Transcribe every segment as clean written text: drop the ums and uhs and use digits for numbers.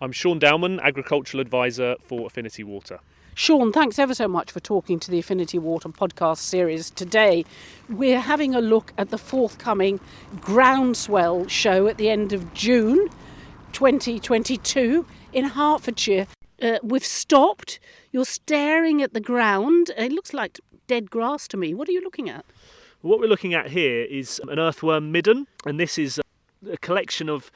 I'm Shaun Dowman, Agricultural Advisor for Affinity Water. Shaun, thanks ever so much for talking to the Affinity Water podcast series today. We're having a look at the forthcoming Groundswell show at the end of June 2022 in Hertfordshire. We've stopped. You're staring at the ground. It looks like dead grass to me. What are you looking at? What we're looking at here is an earthworm midden, and this is a collection of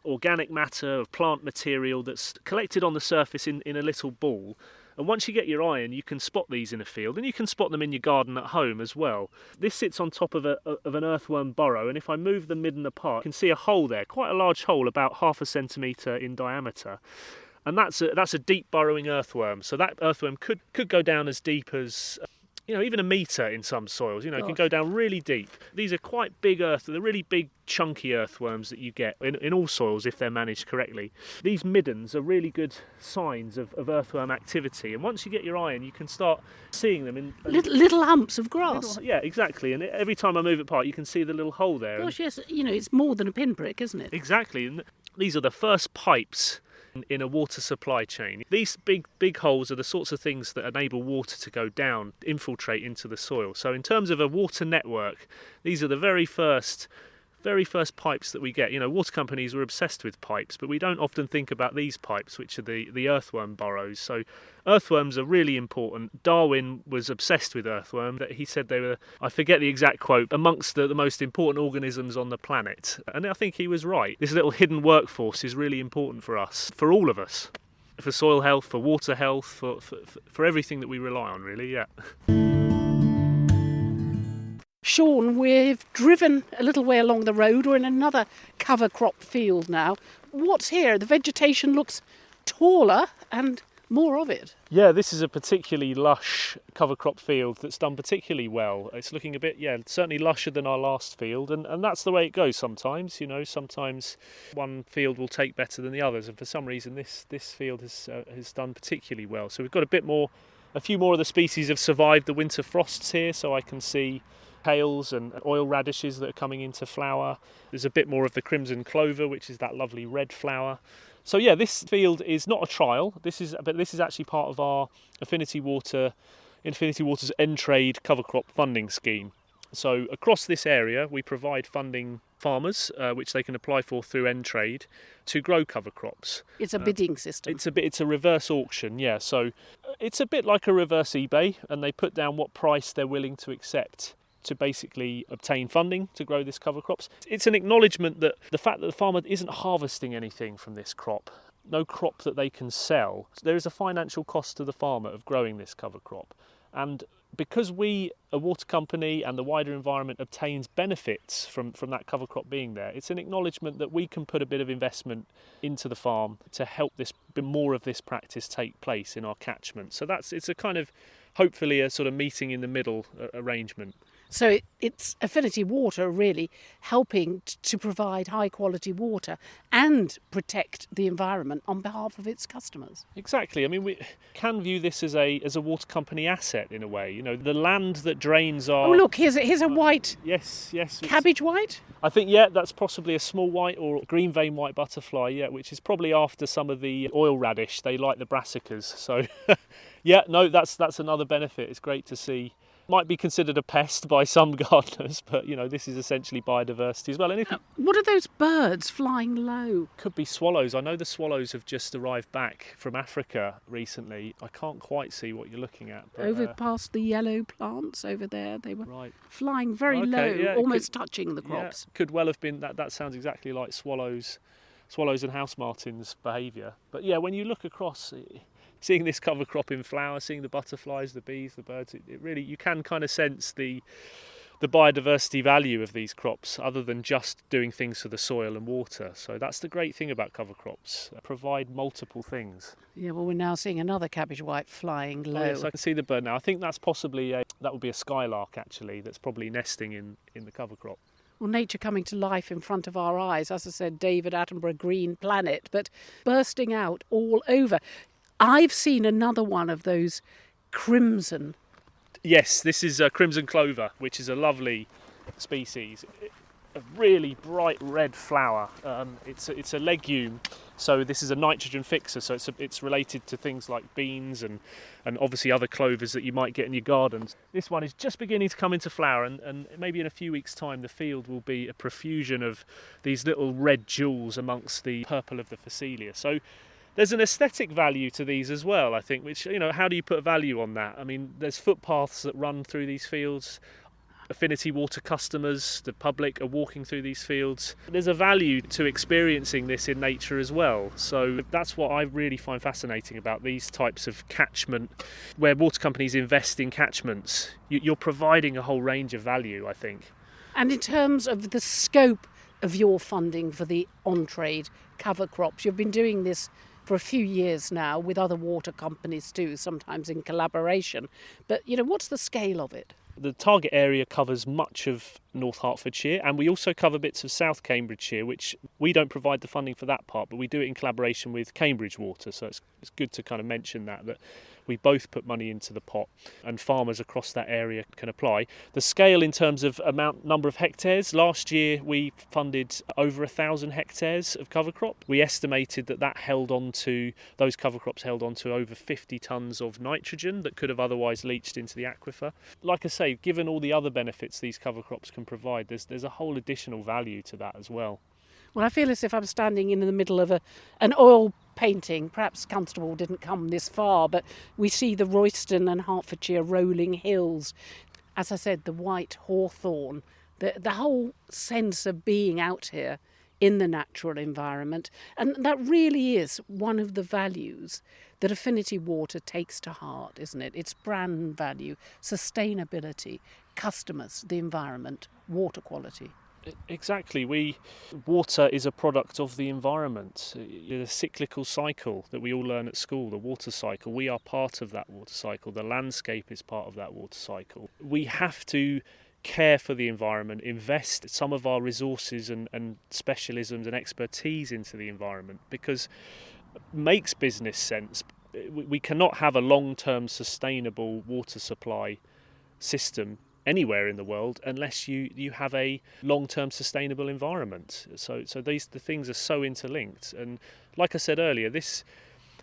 organic matter, of plant material that's collected on the surface in a little ball. And once you get your eye in, you can spot these in a field, and you can spot them in your garden at home as well. This sits on top of an earthworm burrow, and if I move the midden apart, you can see a hole there, quite a large hole, about 0.5 centimetre in diameter. And that's a deep burrowing earthworm. So that earthworm could go down as deep as, even a metre in some soils. It can go down really deep. These are quite big they're really big, chunky earthworms that you get in all soils if they're managed correctly. These middens are really good signs of earthworm activity. And once you get your eye in, you can start seeing them in little humps of grass. Yeah, exactly. And every time I move it apart, you can see the little hole there. Gosh, yes. It's more than a pinprick, isn't it? Exactly. And these are the first pipes in a water supply chain. These big holes are the sorts of things that enable water to go down, infiltrate into the soil. So in terms of a water network, these are the very first pipes that we get. Water companies are obsessed with pipes, but we don't often think about these pipes, which are the earthworm burrows. So earthworms are really important. Darwin was obsessed with earthworm. He said they were, I forget the exact quote, amongst the most important organisms on the planet. And I think he was right. This little hidden workforce is really important for us, for all of us. For soil health, for water health, for everything that we rely on, really, yeah. Shaun, we've driven a little way along the road. We're in another cover crop field now. What's here? The vegetation looks taller and more of it. Yeah, this is a particularly lush cover crop field that's done particularly well. It's looking a bit, certainly lusher than our last field, and that's the way it goes sometimes. Sometimes one field will take better than the others, and for some reason this field has done particularly well. So we've got a few more of the species have survived the winter frosts here, so I can see kales and oil radishes that are coming into flower. There's a bit more of the crimson clover, which is that lovely red flower. So this field is not a trial. This is actually part of our Affinity Water's N-Trade cover crop funding scheme. So across this area, we provide funding farmers, which they can apply for through N-Trade, to grow cover crops. It's a bidding system. It's a reverse auction, yeah. So it's a bit like a reverse eBay, and they put down what price they're willing to accept to basically obtain funding to grow this cover crops. It's an acknowledgement that the fact that the farmer isn't harvesting anything from this crop, no crop that they can sell, there is a financial cost to the farmer of growing this cover crop. And because we, a water company and the wider environment, obtains benefits from that cover crop being there, it's an acknowledgement that we can put a bit of investment into the farm to help more of this practice take place in our catchment. So it's a kind of, hopefully, a sort of meeting in the middle arrangement. So it's Affinity Water really helping to provide high quality water and protect the environment on behalf of its customers. Exactly. I mean, we can view this as a water company asset in a way. The land that drains our... Oh look, here's a white. Yes. Cabbage white? I think, that's possibly a small white or green vein white butterfly, which is probably after some of the oil radish. They like the brassicas. So, that's another benefit. It's great to see. Might be considered a pest by some gardeners, but this is essentially biodiversity as well. And what are those birds flying low? Could be swallows. I know the swallows have just arrived back from Africa recently. I can't quite see what you're looking at. But, over past the yellow plants over there, they were flying very low, almost touching the crops. Could well have been that. That sounds exactly like swallows and house martins' behaviour. But when you look across, seeing this cover crop in flower, seeing the butterflies, the bees, the birds, it really, you can kind of sense the biodiversity value of these crops, other than just doing things for the soil and water. So that's the great thing about cover crops, provide multiple things. Yeah, well, we're now seeing another cabbage white flying low. Oh, yes, I can see the bird now. I think that's possibly that would be a skylark actually, that's probably nesting in the cover crop. Well, nature coming to life in front of our eyes, as I said, David Attenborough, Green Planet, but bursting out all over. I've seen another one of those crimson. Yes, this is crimson clover, which is a lovely species. A really bright red flower. It's a legume, So this is a nitrogen fixer, so it's related to things like beans and obviously other clovers that you might get in your gardens. This one is just beginning to come into flower, and maybe in a few weeks' time the field will be a profusion of these little red jewels amongst the purple of the Phacelia. So there's an aesthetic value to these as well, I think, which, how do you put a value on that? I mean, there's footpaths that run through these fields. Affinity water customers, the public, are walking through these fields. There's a value to experiencing this in nature as well. So that's what I really find fascinating about these types of catchment, where water companies invest in catchments. You're providing a whole range of value, I think. And in terms of the scope of your funding for the on-trade cover crops, you've been doing this for a few years now with other water companies too, sometimes in collaboration. But, what's the scale of it? The target area covers much of North Hertfordshire, and we also cover bits of South Cambridgeshire, which we don't provide the funding for that part, but we do it in collaboration with Cambridge Water. So it's good to kind of mention that we both put money into the pot, and farmers across that area can apply. The scale in terms of number of hectares, last year we funded over 1,000 hectares of cover crop. We estimated those cover crops held on to over 50 tonnes of nitrogen that could have otherwise leached into the aquifer. Like I say, given all the other benefits these cover crops can provide, there's a whole additional value to that as well. Well, I feel as if I'm standing in the middle of an oil painting. Perhaps Constable didn't come this far, but we see the Royston and Hertfordshire rolling hills. As I said, the white hawthorn, the whole sense of being out here in the natural environment. And that really is one of the values that Affinity Water takes to heart, isn't it? It's brand value, sustainability, customers, the environment, water quality. Exactly. Water is a product of the environment. The cyclical cycle that we all learn at school, the water cycle. We are part of that water cycle. The landscape is part of that water cycle. We have to care for the environment, invest some of our resources and specialisms and expertise into the environment, because it makes business sense. We cannot have a long-term sustainable water supply system anywhere in the world unless you have a long-term sustainable environment. So the things are so interlinked. And like I said earlier,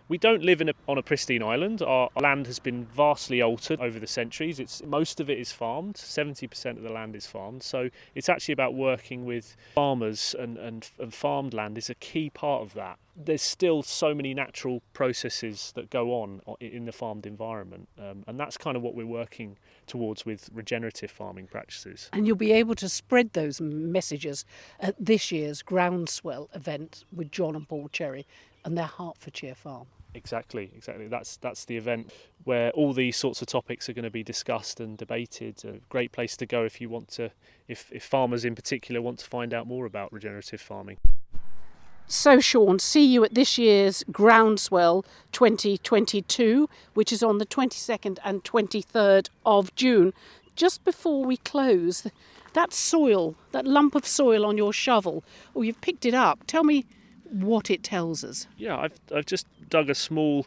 we don't live on a pristine island. Our land has been vastly altered over the centuries. Most of it is farmed. 70% of the land is farmed. So it's actually about working with farmers, and farmed land is a key part of that. There's still so many natural processes that go on in the farmed environment, and that's kind of what we're working towards with regenerative farming practices. And you'll be able to spread those messages at this year's Groundswell event with John and Paul Cherry and their Hertfordshire farm. Exactly. That's the event where all these sorts of topics are going to be discussed and debated. A great place to go if farmers in particular want to find out more about regenerative farming. So Shaun, see you at this year's Groundswell 2022, which is on the 22nd and 23rd of June. Just before we close, that lump of soil on your shovel, you've picked it up. Tell me what it tells us. Yeah, I've just dug a small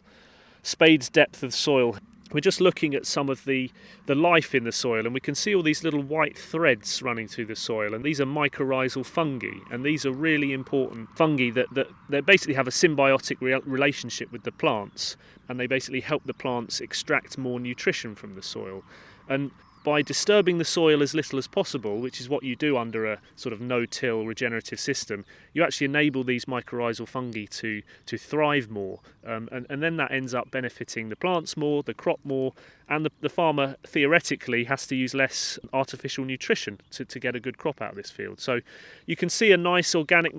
spade's depth of soil. We're just looking at some of the life in the soil, and we can see all these little white threads running through the soil, and these are mycorrhizal fungi, and these are really important fungi that basically have a symbiotic relationship with the plants, and they basically help the plants extract more nutrition from the soil. And by disturbing the soil as little as possible, which is what you do under a sort of no-till regenerative system, you actually enable these mycorrhizal fungi to thrive more, and then that ends up benefiting the plants more, the crop more, and the farmer theoretically has to use less artificial nutrition to get a good crop out of this field. So you can see a nice organic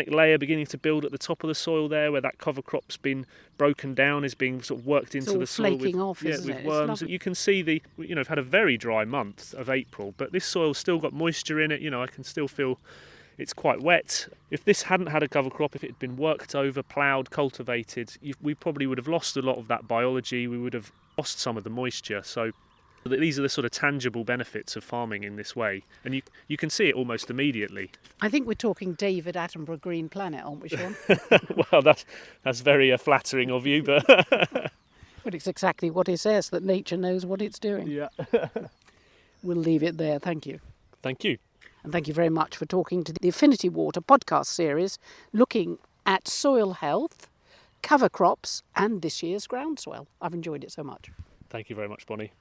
layer beginning to build at the top of the soil there, where that cover crop's been broken down, is being sort of worked into the soil with worms. You can see I've had a very dry month of April, but this soil's still got moisture in it. I can still feel it's quite wet. If this hadn't had a cover crop, if it had been worked over, ploughed, cultivated, we probably would have lost a lot of that biology. We would have lost some of the moisture. So these are the sort of tangible benefits of farming in this way, and you can see it almost immediately. I think we're talking David Attenborough Green Planet, aren't we, Shaun? Well, that's very flattering of you, but But it's exactly what it says, that nature knows what it's doing. Yeah. We'll leave it there. Thank you. Thank you. And thank you very much for talking to the Affinity Water podcast series, looking at soil health, cover crops and this year's Groundswell. I've enjoyed it so much. Thank you very much, Bonnie.